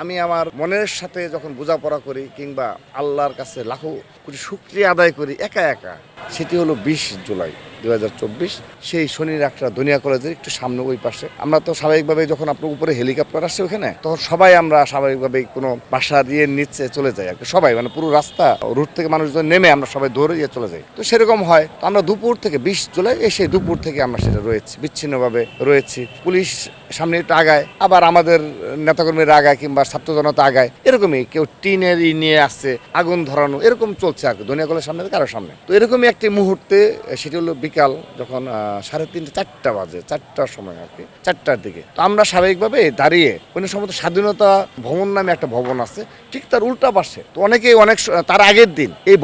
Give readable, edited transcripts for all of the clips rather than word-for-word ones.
আমি আমার মনের সাথে যখন বোঝাপড়া করি কিংবা আল্লাহর কাছে লাখো কোটি শুকরিয়া আদায় করি একা একা, সেটি হলো 20 জুলাই 2024। সেই শনির একটা দুনিয়া কলেজের একটু সামনে ওই পাশে আমরা তো স্বাভাবিকভাবে যখন আপনার উপরে হেলিকপ্টার আসছে ওখানে, তখন সবাই আমরা স্বাভাবিকভাবে কোনো বাসা দিয়ে নিচে চলে যাই আর কি। সবাই মানে পুরো রাস্তা রুট থেকে মানুষজন নেমে আমরা সবাই দৌড়ে গিয়ে চলে যাই। তো সেরকম হয়, তো আমরা দুপুর থেকে 20 জুলাই এসে দুপুর থেকে আমরা সেটা রয়েছি, বিচ্ছিন্নভাবে রয়েছি। পুলিশ সামনে একটু আগায়, আবার আমাদের নেতাকর্মীরা আগায় কিংবা ছাত্র জনতা আগায়, এরকমই কেউ টিনের নিয়ে আসছে, আগুন ধরানো, এরকম চলছে আর কি দুনিয়া কলেজের সামনে কারোর সামনে। তো এরকমই একটি মুহূর্তে, সেটি হলো বিকাল যখন 3:30 4টা বাজে, 4টার সময় আর কি, 4টার দিকে। তো আমরা স্বাভাবিকভাবে দাঁড়িয়ে কোনো সময় স্বাধীনতা ভবন নামে একটা ভবন আছে, ঠিক তার উল্টা পাশে। তো তার আগের দিন এই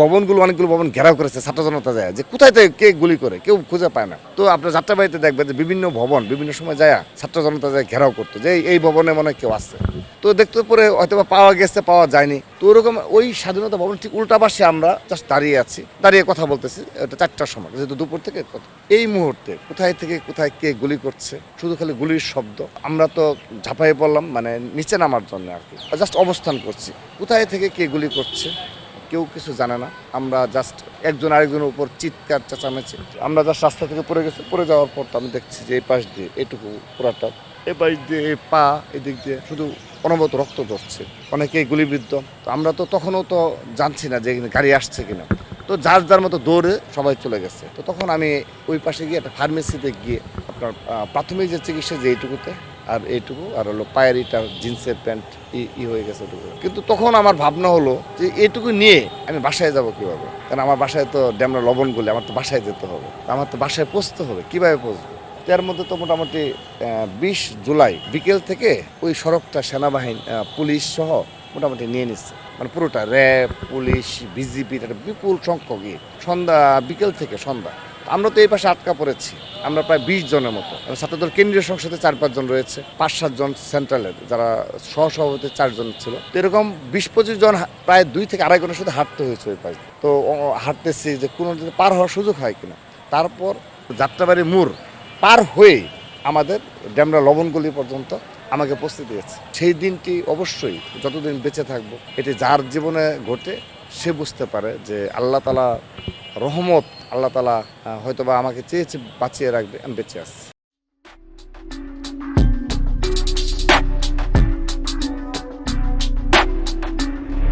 অনেকগুলো ভবন ঘেরাও করেছে ছাত্র জনতা, যায় যে কোথায় থেকে কে গুলি করে কেউ খুঁজে পায় না। তো আপনার যাত্রাবাড়িতে দেখবেন যে বিভিন্ন ভবন বিভিন্ন সময় যায় ছাত্র জনতা যায় ঘেরাও করতো যে এই ভবনে মনে হয় কেউ আছে। তো দেখতে পরে হয়তো পাওয়া গেছে, পাওয়া যায়নি। তো ওরকম ওই স্বাধীনতা ভবন ঠিক উল্টা পাশে আমরা জাস্ট দাঁড়িয়ে আছি, দাঁড়িয়ে কথা বলতেছি। এটা 4টার সময়, যেহেতু দুপুর থেকে এই মুহূর্তে কোথায় থেকে কোথায় কে গুলি করছে, শুধু খালি গুলির শব্দ। আমরা তো ঝাঁপাই পড়লাম মানে নিচে নামার জন্য আর কি, জাস্ট অবস্থান করছি। কোথায় থেকে কে গুলি করছে কেউ কিছু জানে না। আমরা জাস্ট একজন আরেকজনের উপর চিৎকার চেঁচামেচি, আমরা জাস্ট রাস্তা থেকে পড়ে গেছে। পড়ে যাওয়ার পর তো আমি দেখছি যে এই পাশ দিয়ে এটুকু পুরাটা, এই পাশ দিয়ে এই পা, এদিক দিয়ে শুধু অনবরত রক্ত ঝরছে, অনেকেই গুলিবিদ্ধ। তো আমরা তো তখনও তো জানছি না যে গাড়ি আসছে কিনা। তো যার মতো দৌড়ে সবাই চলে গেছে। তো তখন আমি ওই পাশে গিয়ে একটা ফার্মেসিতে গিয়ে আপনার প্রাথমিক যে চিকিৎসা, যে এইটুকুতে আর এইটুকু আর হলো পায়ের ইটা জিন্সের প্যান্ট হয়ে গেছে ওটুকু। কিন্তু তখন আমার ভাবনা হলো যে এইটুকু নিয়ে আমি বাসায় যাব কিভাবে, কারণ আমার বাসায় তো ডেমরা লবণ গলে, আমার তো বাসায় যেতে হবে, আমার তো বাসায় পৌঁছতে হবে, কিভাবে পৌঁছবো। এর মধ্যে তো মোটামুটি 20 জুলাই বিকেল থেকে ওই সড়কটা সেনাবাহিনী পুলিশ সহ মোটামুটি নিয়ে নিচ্ছে, মানে পুরোটা র্যাব, পুলিশ, বিজিপির একটা বিপুল সংখ্যক বিকেল থেকে সন্ধ্যা। আমরা তো এই পাশে আটকা পড়েছি, আমরা প্রায় 20 জনের মতো। ছাত্রদল কেন্দ্রীয় সংসদে 4-5 জন রয়েছে, 5-7 জন সেন্ট্রালের, যারা সহসভাপতি 4 জন ছিল। তো এরকম 20-25 জন প্রায় 2 থেকে আড়াই ঘন্টার সাথে হাঁটতে হয়েছে ওই পাশে। তো হাঁটতেছি যে কোনো পার হওয়ার সুযোগ হয় কিনা। তারপর যাত্রাবাড়ি মোড় পার হয়ে আমাদের ডেমরা লবণগুলি পর্যন্ত আমাকে পৌঁছে দিয়েছে। সেই দিনটি অবশ্যই যতদিন বেঁচে থাকবো, এটি যার জীবনে ঘটে সে বুঝতে পারে যে আল্লাহ তাআলা রহমত, আল্লাহ তাআলা হয়তোবা আমাকে চেয়েছে বাঁচিয়ে রাখবে, আমি বেঁচে আছি।